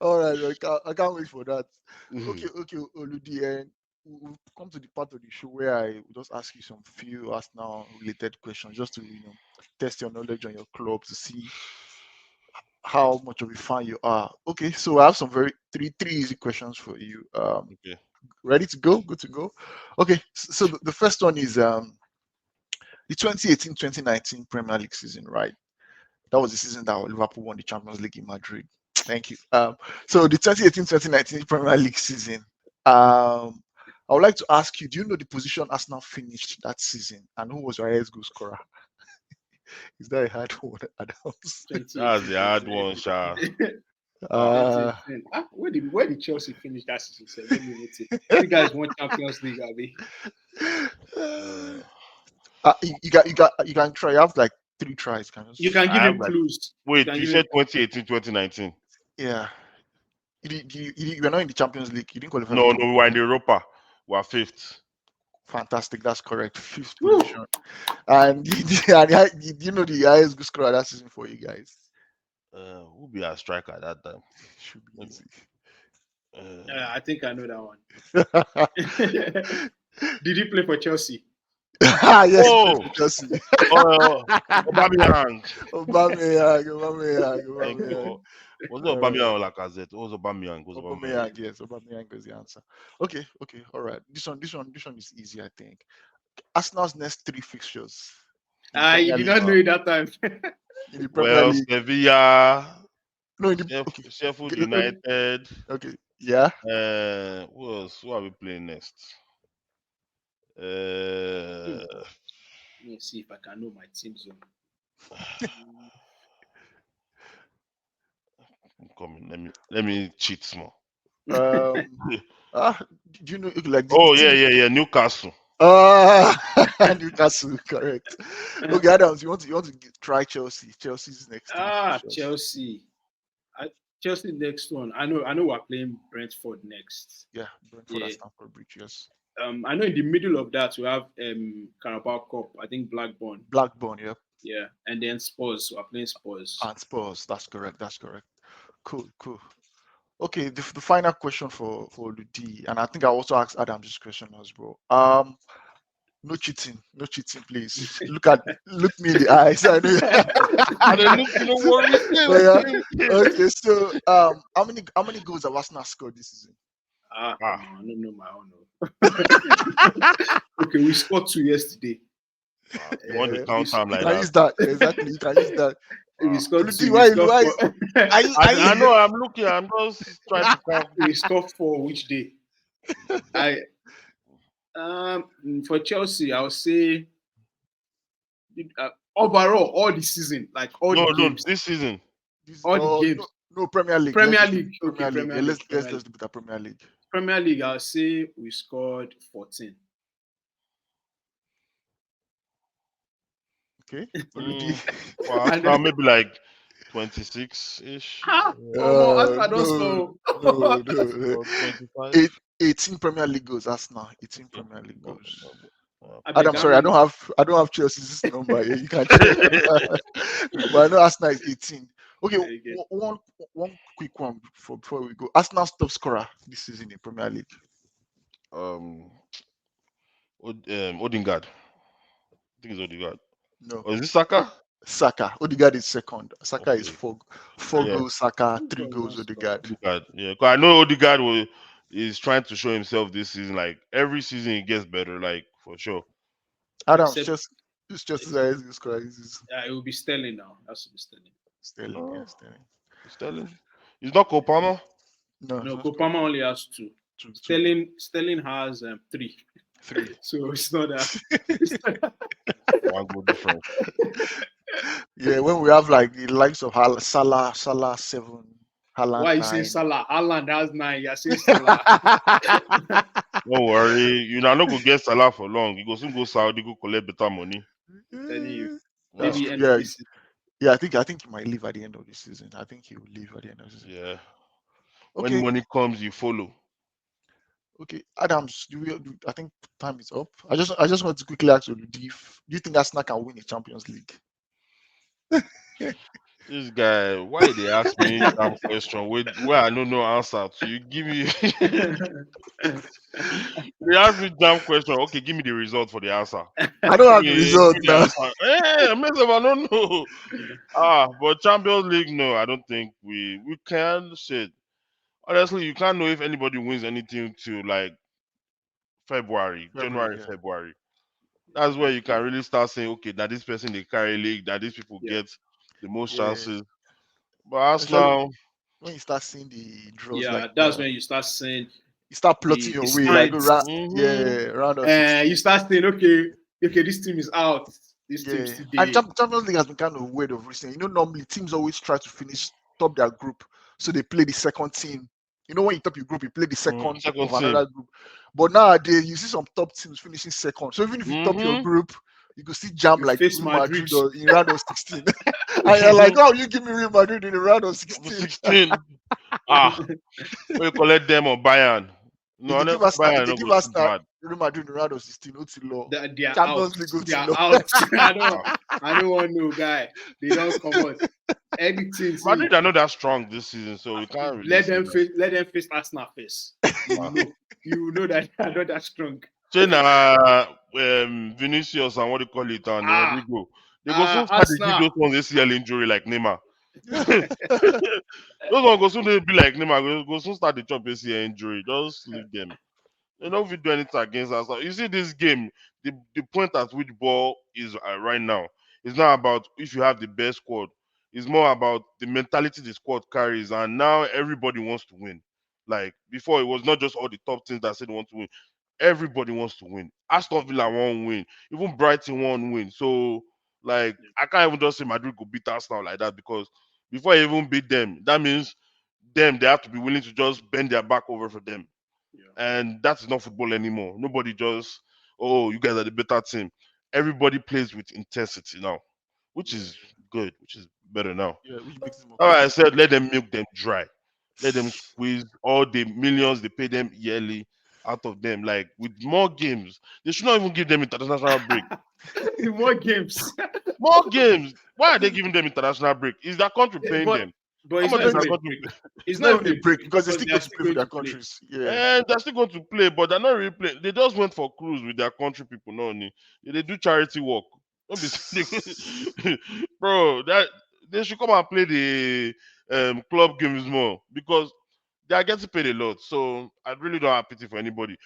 All right, I can't wait for that. Mhm. Okay, Olu Dee, and we've come to the part of the show where I will just ask you some few Arsenal related questions just to test your knowledge on your club to see how much of a fan you are. Okay, so I have some three easy questions for you. Okay. Ready to go? Good to go. Okay, so the first one is the 2018-2019 Premier League season, right? That was the season that Liverpool won the Champions League in Madrid. Thank you. So the 2018-2019 Premier League season. I would like to ask you, do you know the position Arsenal finished that season, and who was your highest goal scorer? Is that a hard one, Adams? That's the 2018, hard one, Sha. 2019. Uh, 2018. Where did Chelsea finish that season? So let me even see. You guys won Champions League, Abby. Uh, you can try. You have like 3 tries. Can You just can I give have him like. clues. You Wait, can you give him. said 2018, 2019. yeah. You were not in the Champions League. You didn't qualify for No, no, we Champions were in League. the Europa. We are fifth. Fantastic. That's correct. Fifth Woo! position. And did you know the highest goal scorer that season for you guys? Who be our striker at that time? Should be Maybe, easy. I think I know that one. Ah, Did he play for Chelsea? yes, he plays Oh, for Chelsea. uh, Aubameyang. Thank you. Aubameyang. Was it All right. Aubameyang or Lacazette? It was Aubameyang. It was Aubameyang. Aubameyang, yes, Aubameyang is the answer. Okay, all right. This one is easy, I think. Arsenal's next 3 fixtures in the You Premier did League. not know it that time. In the Premier Well, League. Sevilla, No, in the okay. Sheffield Okay, United. okay. Yeah. Who else? Who are we playing next? Hmm. Uh, Let me see if I can know my team zone. I'm coming. Let me cheat small. Um ah, do you know like the Oh yeah, team? yeah, yeah. Newcastle. Ah, Newcastle, correct. Okay, Adams, you want to try Chelsea. Chelsea's next 3 fixtures. Chelsea. Chelsea next one. I know we're playing Brentford next. Yeah, Brentford Yeah. at Stamford Bridge, yes. I know in the middle of that we have Carabao Cup. I think Blackburn. Blackburn, yep. Yeah, and then Spurs. We're playing Spurs. And Spurs, that's correct. Cool. Okay, the final question for Olu Dee, and I think I also asked Adam this question as well. No cheating, please. Look me in the eyes. I know. And then look, you know what we Oh, yeah. say. Okay, so how many goals have Arsenal scored this season? Come Ah, on, I don't know my own. Okay, we scored two yesterday. You want to We, count time You like can that? use that. Exactly. You can use that. we scored Olu Dee, two. We scored why four. are I you know. I'm looking. I'm just trying to count. We scored four. Which day? I for Chelsea, I'll say overall all the season, like all No, the no. games, This season, this all the oh games. no, no Premier League. Let's Premier just League, okay, Premier League. Premier Yeah, League, let's Premier just League, do the Premier League. Premier League. I'll say we scored 14. Okay. Olu Dee. mm, for And Arsenal, maybe like 26 ish Arsenal don't No, score. no. or 25. 18 Premier League goals. Arsenal. 18 Yeah. Premier League No, goals. no, no. I beg, Adam, how sorry, many? I don't have Chelsea's number here. You can check. But I know Arsenal is 18. Okay, Again. one quick one before we go. Arsenal's top scorer this season in Premier League. um, Odingard. I think it's Odegaard. No. Or is it Saka? Saka. Odegaard is second. Saka is Okay. four Yeah, goals. Saka, three Football goals. don't score. Odegaard. Odegaard. Yeah, 'cause I know Odegaard is trying to show himself this season. Like every season, he gets better. Like for sure. Adam's Except just it's just his eyes. His scorer is it will be Sterling now. That's to be Sterling. Sterling. Yeah, Oh, Sterling. Sterling. It's not Copama. No, it's No, not scorer. Kopama only has two. Two. Sterling has three. Three. So it's not that. One goal difference. Yeah, when we have like the likes of Salah 7, Why Haaland you saying 9. Salah? Haaland has 9. You're saying Salah. Don't worry. You know, not go get Salah for long. You go soon go Saudi, go collect better money. I'm telling you. That's Maybe true. end of Yeah, this season. yeah. I think he might leave at the end of the season. I think he will leave at the end of the season. Yeah. When Okay, money comes, you follow. okay. Adams, I think time is up. I just want to quickly ask you, do you think Arsenal can win the Champions League? This guy, why they ask me damn question where I don't know answer to? You give me they ask me damn question. Okay, give me the result for the answer. I don't have the Give result me the now. answer. Myself, I don't know. But Champions League, no, I don't think we can. Shit. Honestly, you can't know if anybody wins anything till like February, February, January, yeah. February. That's where you can really start saying, okay, that this person they carry league, that these people Yeah. get the most Yeah. chances. But Especially Arsenal, when you start seeing the draws Yeah, like that's when you start seeing you start plotting the your way, like signs. mhm, round of 16. You start saying, okay, this team is out. This team's Yeah, and today. Champions League has been kind of weird of recent. Normally teams always try to finish top their group, so they play the second team. When you top your group, you play the second second of team. another group. But nowadays, you see some top teams finishing second. So even if you top your Mm-hmm. group, you could see jam You like face Real Madrid. Madrid or in round of 16. And you're like, oh, you give me Real Madrid in the round of 16. 16. We collect them on Bayern. If No, they no, give us if Bayern they no give go us too now bad. Real Madrid in the round of 16, Otilo. They are out. Champions League They are Otilo. out. Ah. I don't want no guy. They don't come out. Anything. See, Madrid are not that strong this season, so we can't really let say them that. face. Let them face Arsenal first. You will Ah. know. You will know that they are not that strong. Say Vinicius and what do you call it and Ah, Rodrigo. They go soon start to give Arsenal. those ones ACL injury like Neymar. Those ones go soon they be like Neymar. Go soon start the chop ACL injury. Just leave them. They don't fit do anything against us. You see this game, the point at which ball is right now is not about if you have the best squad. It's more about the mentality the squad carries, and now everybody wants to win. Like before, it was not just all the top teams that said they want to win. Everybody wants to win. Aston Villa won't win. Even Brighton won't win. So, like, I can't even just say Madrid could beat Arsenal like that because before I even beat them, that means them they have to be willing to just bend their back over for them, Yeah. and that's not football anymore. Nobody just, oh, you guys are the better team. Everybody plays with intensity now, which Yeah. is good, which is better now. Yeah, which makes it more All right, I competitive. said let them milk them dry, let them squeeze all the millions they pay them yearly out of them. Like with more games, they should not even give them international break. More games. More games. Why are they giving them international break? Is their country paying but them? but How it's much not is No, even their a country? break. It's it's not not even even a a break break because they because still they go are to still play for going their to play. countries. Yeah. And they're still going to play, but they're not really playing. They just went for cruise with their country people. No, they do charity work. Don't be bro. That they should come and play the club games more because they are getting paid a lot. So I really don't have pity for anybody.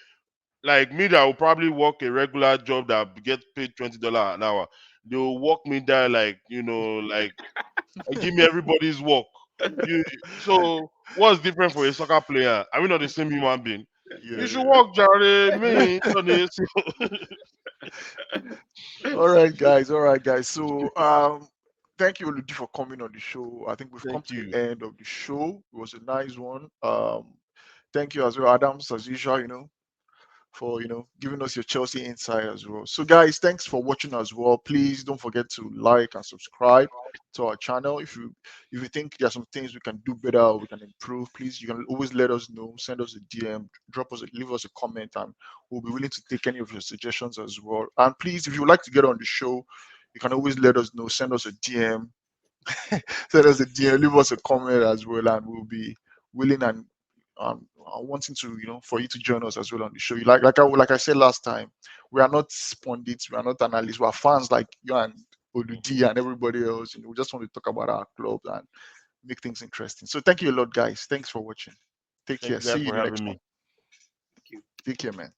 like me that will probably work a regular job that get paid $20 an hour. They will walk me down like like give me everybody's work. You so what's different for a soccer player? Are we not the same human being? You Yeah. should work, Jared. Me, on this. All right, guys. All right, guys. So, thank you, Olu Dee, for coming on the show. I think we've come Thank to the you. end of the show. It was a nice one. Thank you as well, Adams, as usual. For giving us your Chelsea insight as well. So, guys, thanks for watching as well. Please don't forget to like and subscribe to our channel. If you think there are some things we can do better or we can improve, please you can always let us know. Send us a DM, leave us a comment, and we'll be willing to take any of your suggestions as well. And please, if you would like to get on the show, you can always let us know. Send us a DM, send us a DM, leave us a comment as well, and we'll be willing and wanting to for you to join us as well on the show. Like I said last time, we are not pundits, we are not analysts, we are fans like you and Olu Dee and everybody else. We just want to talk about our club and make things interesting. So thank you a lot, guys. Thanks for watching. Take Thank care. you See guys you in for the having next one. me. Thank you. Take care, man.